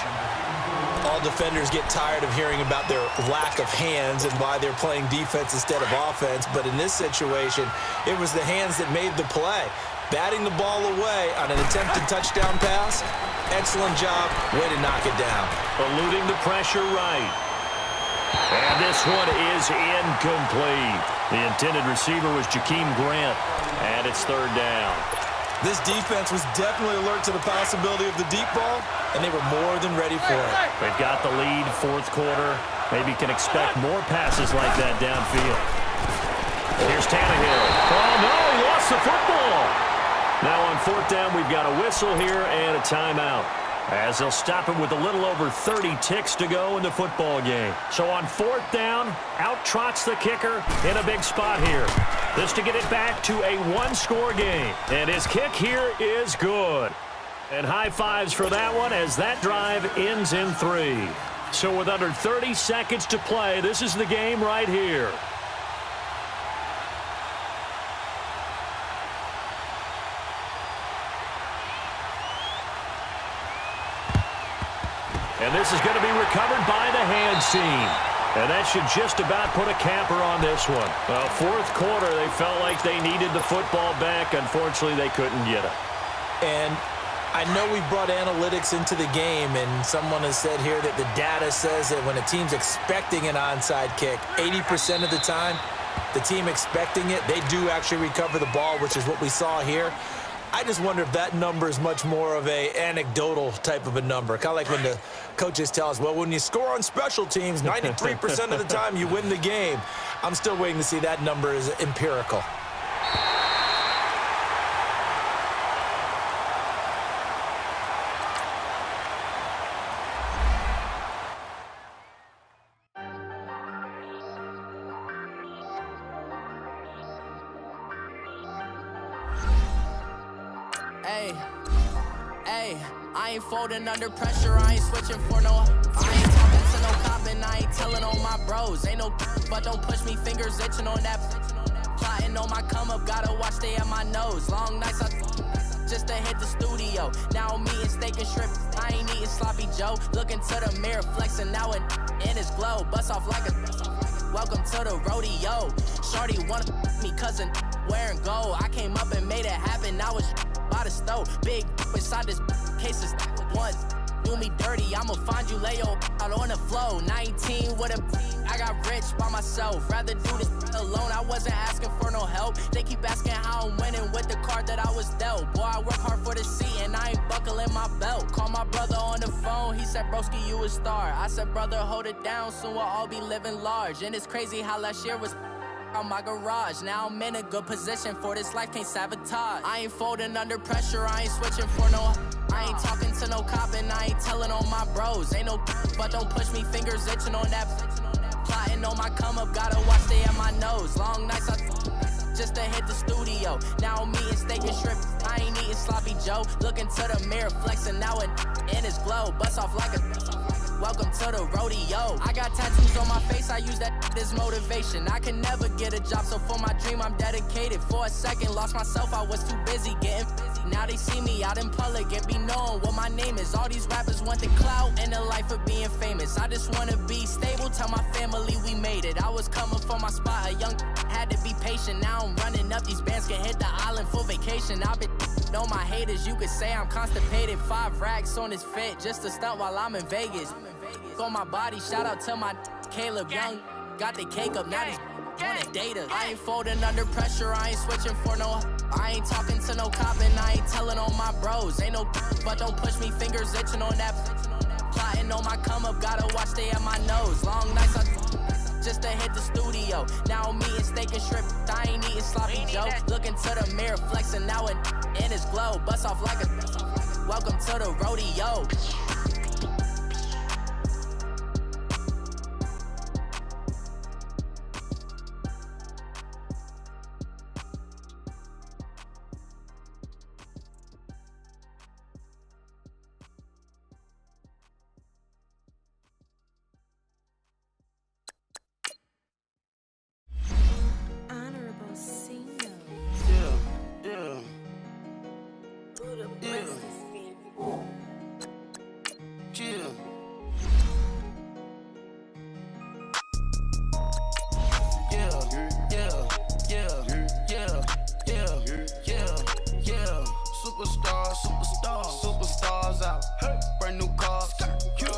All defenders get tired of hearing about their lack of hands and why they're playing defense instead of offense. But in this situation, it was the hands that made the play. Batting the ball away on an attempted touchdown pass. Excellent job. Way to knock it down. Eluding the pressure right. And this one is incomplete. The intended receiver was Jakeem Grant. And it's 3rd down. This defense was definitely alert to the possibility of the deep ball, and they were more than ready for it. They've got the lead, 4th quarter. Maybe can expect more passes like that downfield. Here's Tannehill. Oh, no, he lost the football. Now on 4th down, we've got a whistle here and a timeout, as they'll stop him with a little over 30 ticks to go in the football game. So on 4th down, out trots the kicker in a big spot here. This to get it back to a 1-score game. And his kick here is good. And high fives for that one as that drive ends in 3. So with under 30 seconds to play, this is the game right here. And this is going to be recovered by the hands team. And that should just about put a capper on this one. Well, 4th quarter, they felt like they needed the football back. Unfortunately, they couldn't get it. And I know we brought analytics into the game, and someone has said here that the data says that when a team's expecting an onside kick, 80% of the time, the team expecting it, they do actually recover the ball, which is what we saw here. I just wonder if that number is much more of a anecdotal type of a number. Kind of like when the coaches tell us, well, when you score on special teams, 93% of the time you win the game. I'm still waiting to see that number is empirical. I ain't folding under pressure, I ain't switching for no. I ain't talking to no cop and I ain't telling on my bros. Ain't no but don't push me, fingers itching on that. Plotting on my come up, gotta watch stay at my nose. Long nights I just to hit the studio. Now I'm eating steak and shrimp. I ain't eating sloppy Joe. Look into the mirror, flexing now and in his glow. Bust off like a welcome to the rodeo. Shorty wanna me cousin wearing gold. I came up and made it happen. I was by the stove. Big inside this cases once. Do me dirty, I'ma find you, lay your out on the floor. 19 with a I got rich by myself. Rather do this alone, I wasn't asking for no help. They keep asking how I'm winning with the card that I was dealt. Boy, I work hard for the seat and I ain't buckling my belt. Call my brother on the phone, he said, broski, you a star. I said, brother, hold it down, soon we'll all be living large. And it's crazy how last year was on my garage. Now I'm in a good position for this life, can't sabotage. I ain't folding under pressure, I ain't switching for no. I ain't talking to no cop and I ain't telling on my bros. Ain't no but don't push me, fingers itching on that. Plotting on my come up, gotta watch stay at my nose. Long nights I just to hit the studio. Now I'm eating steak and shrimp, I ain't eating sloppy Joe. Looking to the mirror, flexing now and in his glow. Bust off like a welcome to the rodeo. I got tattoos on my face, I use that as motivation. I can never get a job, so for my dream I'm dedicated. For a second, lost myself, I was too busy getting busy. Now they see me out in public and be knowing what my name is. All these rappers want the clout and the life of being famous. I just wanna be stable, tell my family we made it. I was coming for my spot, a young had to be patient. Now I'm running up, these bands can hit the island for vacation. I've been know my haters, you could say I'm constipated. 5 racks on his fit, just to stunt while I'm in Vegas. On my body, shout out to my Caleb Young. Got the cake up, now these wanna date us. I ain't folding under pressure, I ain't switching for no. I ain't talking to no cop and I ain't telling on my bros. Ain't no but don't push me, fingers itching on that. Plotting on my come up, gotta watch stay at my nose. Long nights I just to hit the studio. Now I'm eating steak and shrimp, I ain't eating sloppy Joe. Looking to the mirror, flexing now and in his glow. Bust off like a welcome to the rodeo. Superstars out. Brand new cars.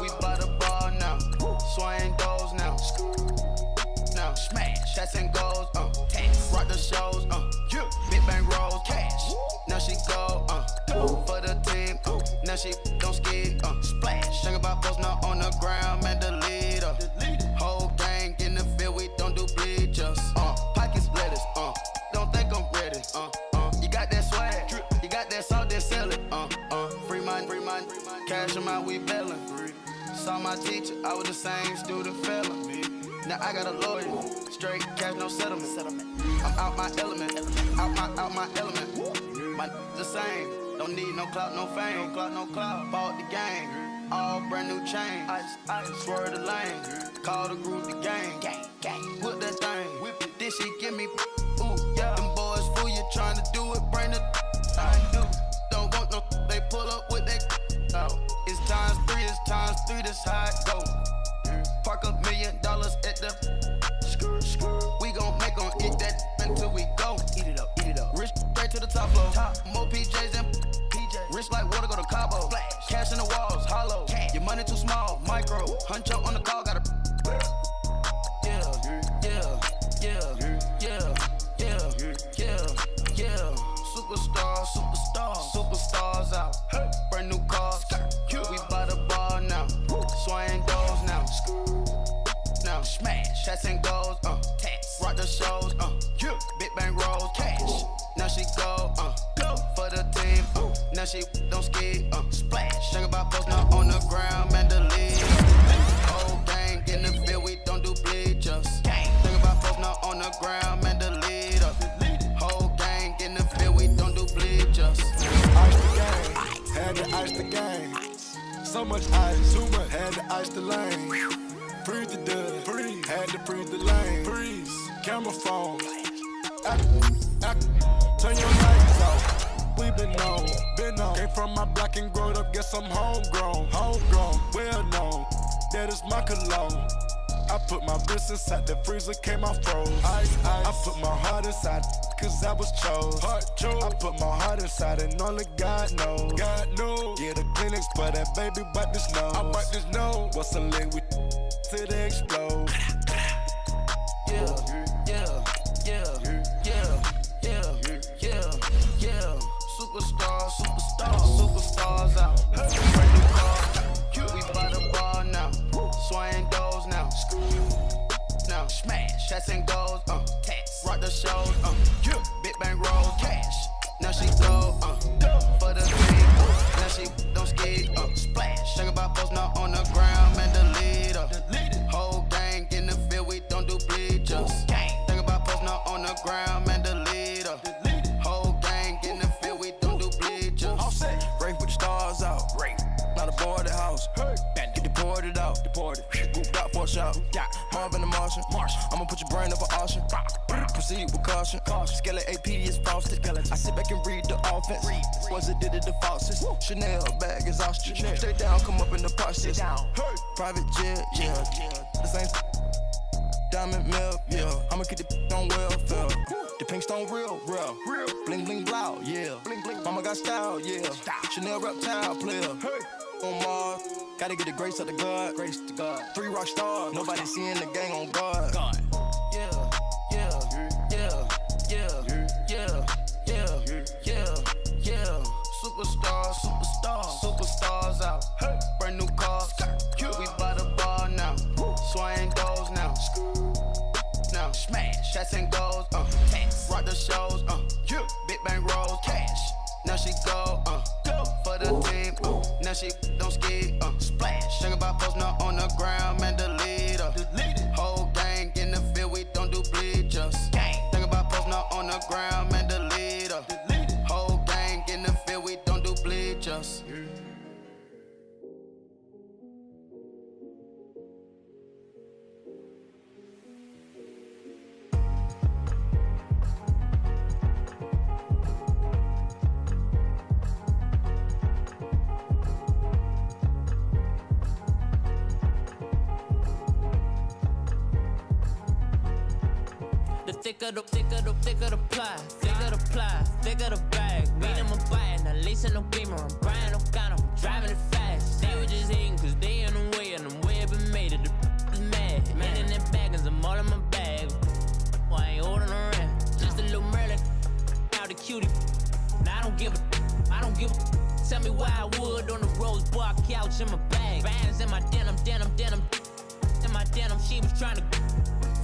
We by the bar now. Swaying doors now. Now smash. Shots and goals. Rock the shows. Big bang rolls. Cash. Now she go. For the team. Now she don't ski. Splash. Think about post now on the ground. Man, the leader. Whole gang in the field. We don't do bleachers. Pockets lettuce. Don't think I'm ready. You got that swag. You got that salt, then sell it. Free mind. Cash them out, we bailin'. Saw my teacher, I was the same student fella. Now I got a lawyer, straight cash, no settlement. I'm out my element, out my element. My the same, don't need no clout, no fame. No clout. Bought the game, all brand new chain. Ice, swerve the lane, call the group the gang. Whip that thing, whip it, then she give me. Ooh, yeah. Them boys fool you, trying to do it, bring the. I do. Don't want no, they pull up with they. It's times 3, that's how it go. Park $1 million at the. We gon' make 'em eat that until we go. Eat it up. Rich straight to the top floor. More PJs and PJs. Rich like water, go to Cabo. Flash. Cash in the walls, hollow. Cash. Your money too small, micro. Hunch up on the call, gotta. Superstars out. Brand new cars. We by the bar now. Swaying doors now. Now smash. Shots and goals. Rock the shows. Big bang rolls. Cash. Now she go. For the team. Now she don't ski. Splash. Think about post now on the ground. Man, the lead. Whole gang in the field. We don't do bleachers. Think about post now on the ground. Man, the leader. Whole gang in the field. We don't do bleachers. Ice the game, had to ice the game. So much ice, too much, had to ice the lane. Freeze the dud, had to freeze the lane. Freeze, camera phone. Turn your lights off. We been on. Came from my block and growed up, guess I'm homegrown. Well known, that is my cologne. I put my wrist inside the freezer, came out froze. Ice. I put my heart inside, cause I was chose. I put my heart inside and only God knows. Yeah, the clinics, but that baby wipe this nose. I wipe this nose. What's a link with till they explode? Superstars out. Brand new car. We by the bar now. Swaying doors now. Now smash. Shots and goals. Tax. Rock the shows. Big bang rolls. Cash. Now she go. For the team. Now she don't ski. Splash. Think about post now on the ground. Man, the leader. Whole gang in the field. We don't do bleachers. Think about post now on the ground. Man, the leader. Whole gang in the field. We don't do bleachers. Rafe with the stars out. Not a boarded house. Get deported out. Grouped out for a shout. Marvin the Martian. I'ma put your brain up for auction. Proceed with caution. Skeleton AP is frosted. I sit back and read the offense. Was it did it the faucets? Chanel bag is ostrich. Stay down, come up in the process. Private jet, yeah. The same diamond milk, yeah. I'ma keep the on welfare. The pink stone real. Bling bling blow, yeah. Mama got style, yeah. Chanel reptile player. On Mars, gotta get the grace of the God. 3 rock stars, nobody seeing the gang on guard. Superstars out. Brand new car. We by the bar now. Swaying doors now. Now smash. Shots and goals. Tax. Rock the shows. Big bang rolls. Cash. Now she go. For the team. Now she don't ski. Splash. Think about post now on the ground. Man, the leader. Whole gang in the field. We don't do bleachers. Think about post now on the ground. Man, the leader. Whole gang in the field. We don't do bleachers. Thicker the ply, thicker the bag. Beat them a bite, now leasing no beamer. I'm buying no gun, I'm driving it fast. They were just hating cause they in the way, and I'm way up and made it. The is mad. Man in that bag, cause I'm all in my bag. Well, I ain't holding around. Just a little Merlin, out the cutie. Now I don't give a. Tell me why I would on the rose bar couch in my bag. Bands in my denim. In my denim, she was trying to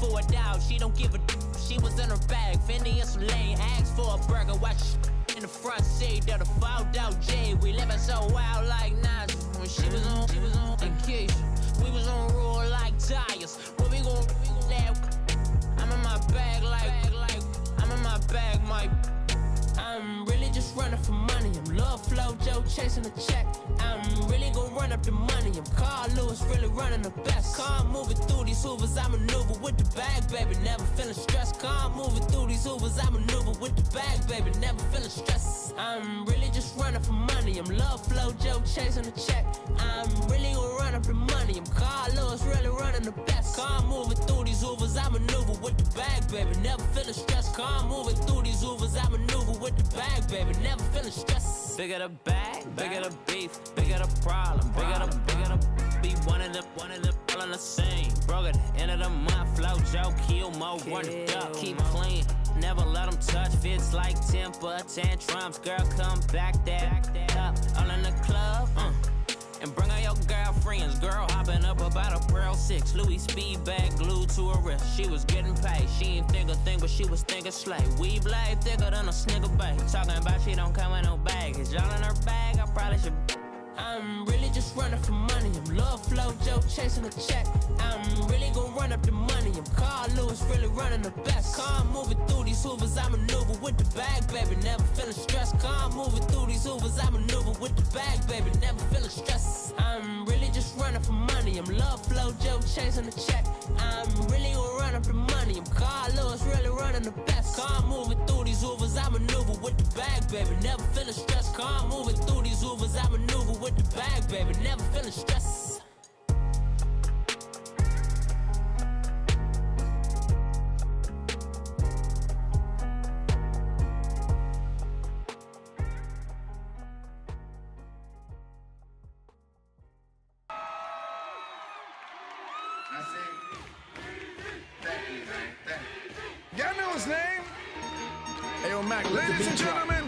for a doubt. She don't give a. She was in her bag, Fendi and some lane. Asked for a burger, watch in the front seat of the fouled out J. We living so wild like Nas. When she was on vacation, we was on roll like tires. What we gon' that? I'm in my bag like I'm in my bag, Mike. I'm really just running for money. I'm Love Flow Joe chasing a check. I'm really gon' run up the money. I'm Carl Lewis, really running the best. Car moving through these hoovers, I maneuver with the bag, baby. Never feeling stressed. Car moving through these hoovers, I maneuver with the bag, baby. Never feeling stressed. I'm really just running for money. I'm Love Flow Joe chasing a check. I'm really gon' run up the money. I'm Carl Lewis, really running the best. Car moving through these hoovers, I maneuver with the bag, baby. Never feeling stressed. Car moving through these hoovers, I maneuver with the bag, baby. Never feeling stressed. Bigger the bag, bigger the beef, bigger the problem, bigger the be one of the all on the same. Broke at the end of the month, Flow Joe, kill more, run it up, keep clean. Never let them touch, fits like temper tantrums. Girl, come back that up, all in the club, and bring all your girlfriends. Girl hopping up about a Pearl 6 Louis speed bag glued to her wrist. She was getting paid, she ain't think a thing, but she was thinking slay. We blade thicker than a snigger bag. Talking about she don't come with no baggage. Y'all in her bag, I probably should. I'm really just running for money. I'm Love Flow Joe chasing a check. I'm really gon' run up the money. I'm Carl Lewis, really running the best. Car moving through these hoovers, I maneuver with the bag, baby. Never feeling stressed. Car moving through these hoovers, I maneuver with the bag, baby. Never feeling stressed. I'm really just running for money. I'm Love Flow Joe chasing a check. I'm really gon' run up the money. I'm Carl Lewis, really running the best. Car moving through these hoovers, I maneuver with the bag, baby. Never feeling stressed, car I'm moving through these Ubers. I maneuver with the bag, baby, never feeling stressed. Y'all know his name? Hey, yo, Mac, Ladies and gentlemen,